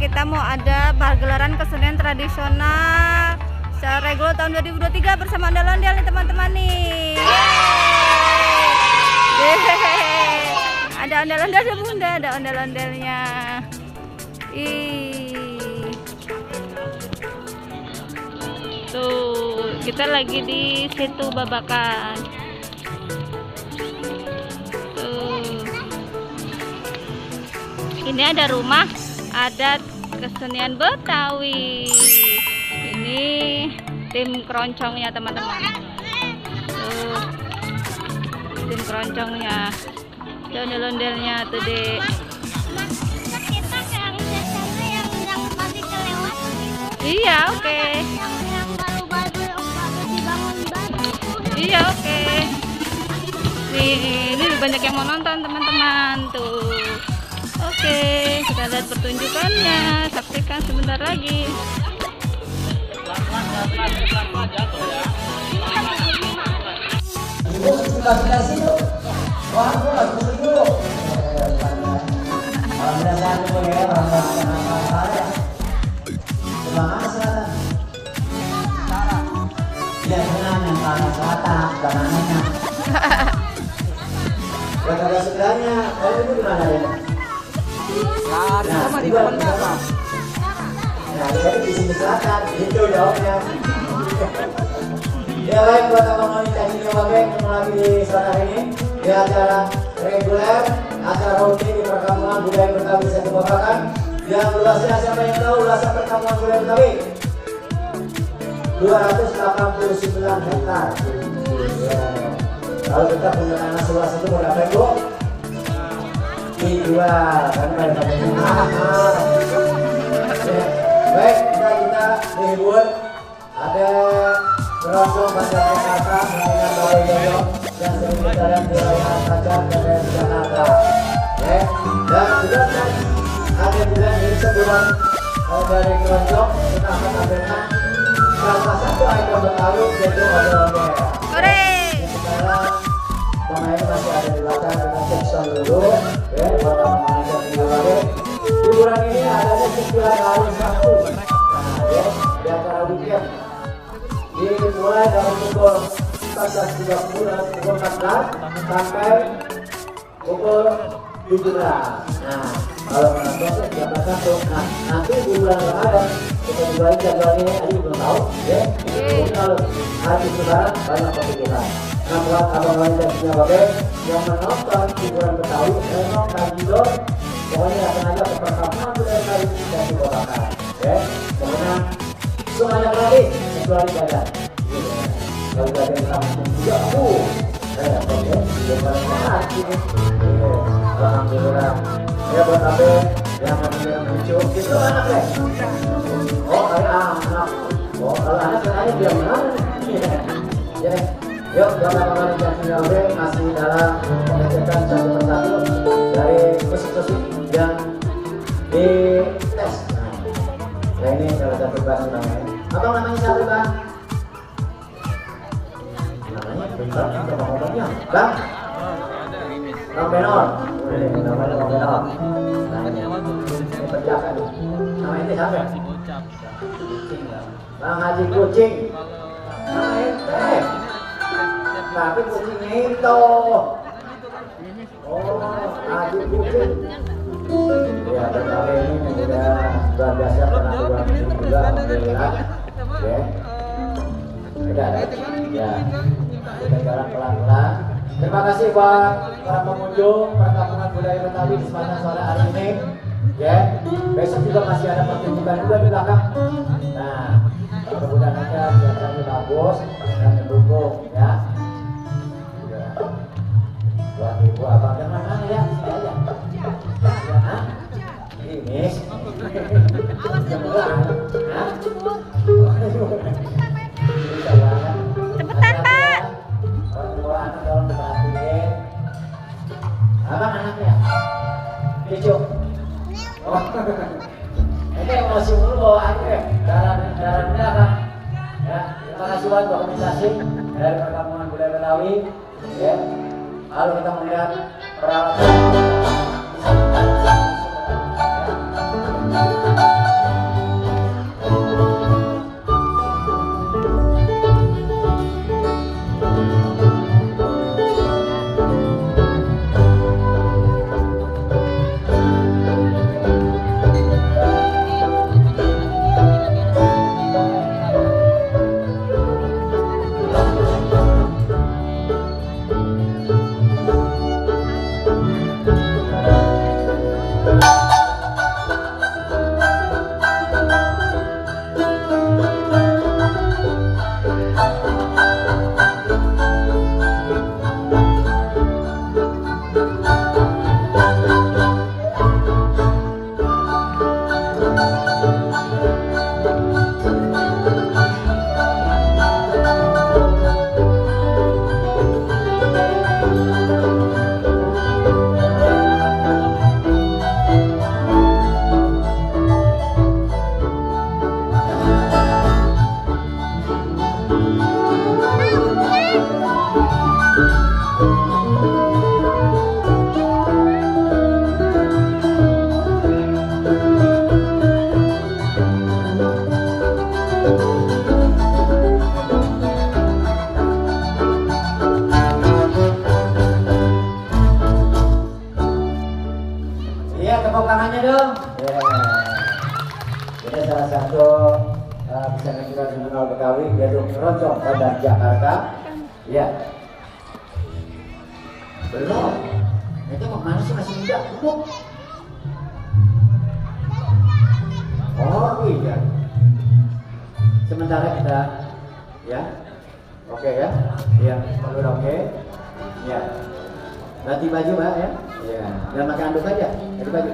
kita mau ada pagelaran kesenian tradisional secara reguler tahun 2023 bersama ondel-ondel nih teman-teman nih. Yeay. Ada ondel-ondel ya bunda, ada ondel-ondelnya. Tuh, kita lagi di situ Babakan. Tuh. Ini ada rumah adat kesenian Betawi. Ini tim keroncongnya teman-teman. Tuh. Tim keroncongnya. Ondel-ondelnya tuh deh. Iya, oke. Iya, oke. Nih, ini banyak yang mau nonton teman-teman tuh. Oke, kita lihat pertunjukannya. Saksikan sebentar lagi. Yang ada sebelahnya, kalau itu gimana ya? Nah, di mana? Nah, jadi di sini selatan, itu jawabnya. Ya baik, buat abang wanita ini ketemu lagi di selatan ini di acara reguler, acara rutin di perkampungan budaya Betawi Satu Babakan. Yang luasnya siapa yang tahu luasan perkampungan budaya Betawi? 289 hektar. Kalau kita punya tanah seluas itu mau dapat bu? Dijual, kan pada mahal. Baik, kita dihibur. Ada keroncong Bandar Jakarta dengan Balai Jogja yang sering kita lihat di layanan kaca dari Jakarta. Dan juga ada juga ini sebulan dari keroncong kita akan tampilkan salah satu ikon Betawi yaitu ondel-ondel. Sekarang pemain masih ada di belakang, kita cek sound dulu ya, buat pemain yang tinggal lagi. Hiburan ini adanya setiap hari Sabtu, ya, di acara weekend. Dimulai dari pukul 14.30 dan pukul 14 sampai pukul 17. Nah, kalau menonton jam 1. Nah, nanti di bulan Ramadan kita mulai jadwalnya ini belum tahu, ya. Jadi kalau hari Lebaran banyak pertunjukan. Nah, buat abang wanita punya babe yang menonton hiburan Betawi, memang kandido, pokoknya akan ada ke perkampungan budaya Betawi dan di Babakan, ya. Pokoknya semuanya lagi kecuali badan. Kalau badan kampung juga, oke, dia paling sehat ini. Alhamdulillah. Ya buat abe yang memiliki lucu, itu anak deh. Oh, anak. Oh, kalau anak katanya dia mana? Ya, yuk, jangan yang masih dalam pengecekan satu persatu dari musik-musik yang di tes. Nah, ini salah satu bahasa namanya. Abang namanya siapa bang? Namanya Bang, sama ngomongnya Bang. Bang Benor. Namanya Bang Benor. Ini penjaga nih. Nama ini siapa? Bang Haji Kucing. Nama ente. Tapi kucingnya itu. Oh, Haji Kucing. Ya, tetapi ini sudah luar biasa pernah dua minggu juga alhamdulillah. Ya. Sudah ya. Kita jalan pelan-pelan. Terima kasih buat para pengunjung perkampungan budaya Betawi di sepanjang sore hari ini. Ya. Besok juga masih ada pertunjukan juga di belakang. Nah, mudah-mudahan aja biasanya bagus dan mendukung ya. Buat ibu abang yang mana ya? Sini aja. Hah? Ini. Cepetan Pak. Anak tolong diperhatiin. Abang anaknya. Cucu. Oh. Ini emosi mulu bawaannya ya. Darah belakang. Ya, terima kasih buat dokumentasi dari perkampungan budaya Betawi. Ya. Lalu kita melihat peralatan. Ya. Ini salah satu bisa kita mengenal Betawi yaitu keroncong Bandar Jakarta. Ya. Belum. Itu mana sih masih muda? Duduk. Oh iya. Sementara kita ya. Oke ya. Ya, oke. Ya. Ganti baju Mbak ya. Ya. Dan pakai anduk aja. Ganti baju.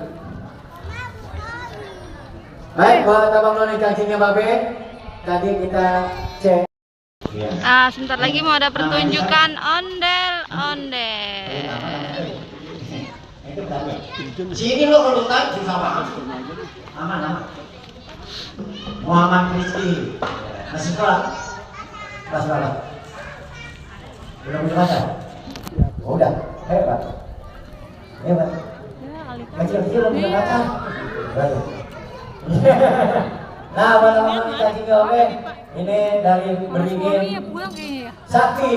Baik, buat abang noni kancingnya Babe. Tadi kita cek. Ya. Sebentar lagi mau ada pertunjukan ondel-ondel. Sini lo kalau tahu susah banget. Aman. Muhammad Rizki. Masih sekolah? Kelas berapa? Belum berbaca? Udah, hebat. Kecil-kecil belum bisa baca. Baru. Nah, teman-teman kita juga ini dari Beringin Sakti.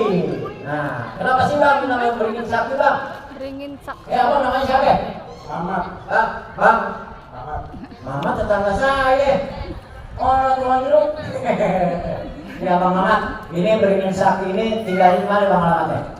Nah, kenapa sih Bang namanya Beringin Sakti Bang? Beringin Sakti. Ya Abang namanya siapa? Mamat. Bang? Mamat tetangga saya. Orang tua jeruk. Ya Bang Mamat, ini Beringin Sakti ini tinggal di mana Bang alamatnya?